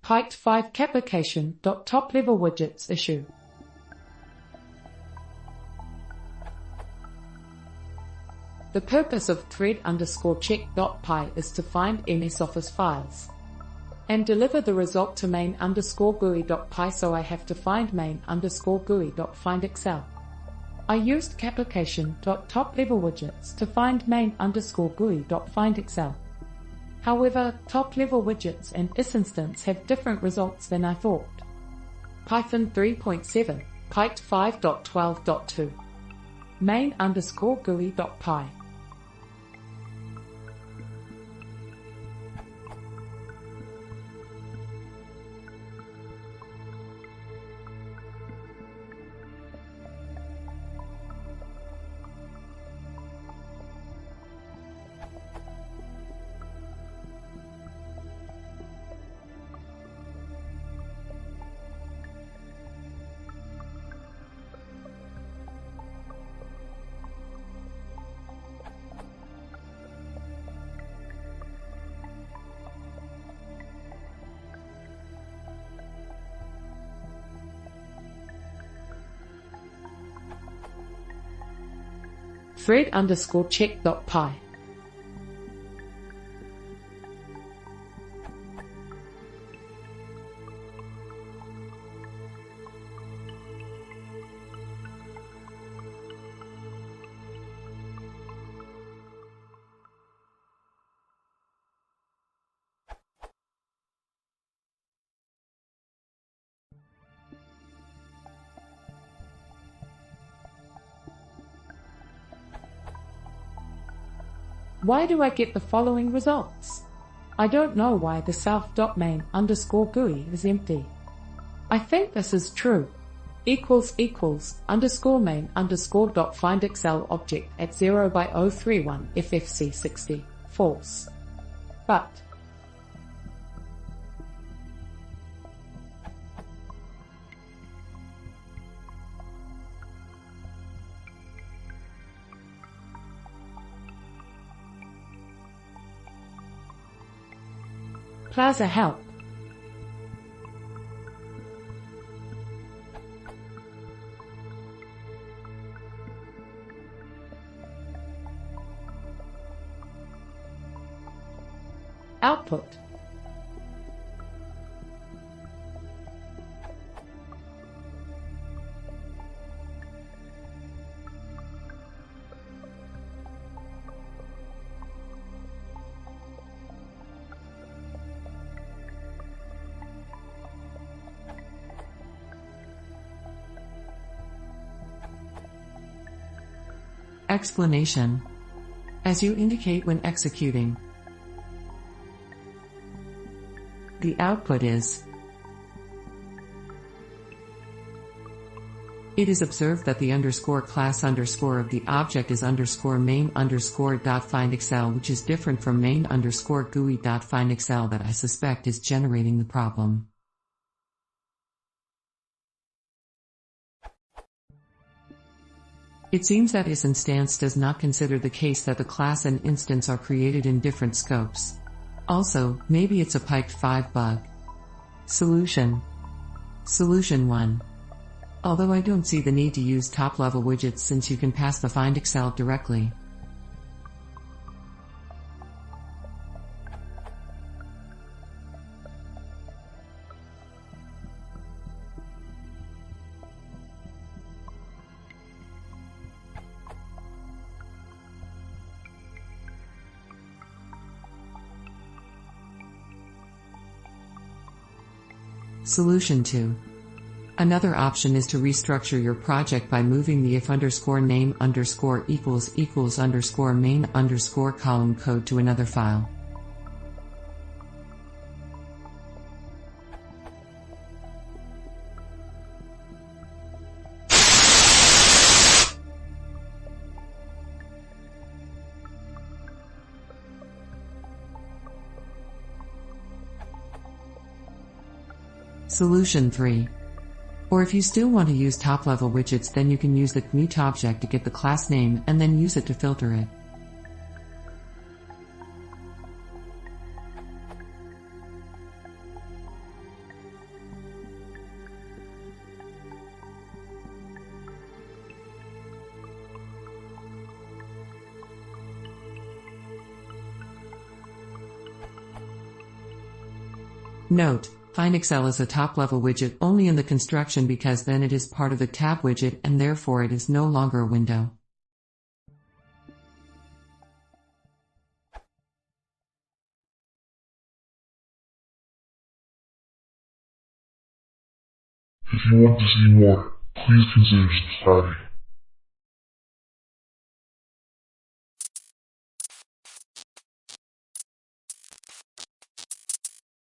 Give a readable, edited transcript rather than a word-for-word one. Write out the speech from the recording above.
pyqt5 QApplication.topLevelWidgets issue. The purpose of thread_check.py is to find MS Office files and deliver the result to main_GUI.py, so I have to find main_GUI.findExcel. I used QApplication.topLevelWidgets to find main_GUI.findExcel. However, top-level widgets and is instance have different results than I thought. Python 3.7, pyqt5.12.2. main_GUI.py. thread_check.py. Why do I get the following results? I don't know why the self.main_GUI is empty. I think this is true. =_main_dot_findExcel object at 0 by 031 FFC60, false. But Plaza help. Output. Explanation. As you indicate when executing, the output is. It is observed that the _class_ of the object is _main_.findExcel, which is different from main_GUI.findExcel that I suspect is generating the problem. It seems that is instance does not consider the case that the class and instance are created in different scopes. Also, maybe it's a pyqt5 bug. Solution. Solution 1. Although I don't see the need to use top-level widgets since you can pass the findExcel directly. Solution 2. Another option is to restructure your project by moving the if_name_equals=main_column code to another file. Solution 3. Or if you still want to use top-level widgets, then you can use the commute object to get the class name and then use it to filter it. Note: Find Excel is a top-level widget only in the construction because then it is part of the tab widget and therefore it is no longer a window. If you want to see more, please consider subscribing.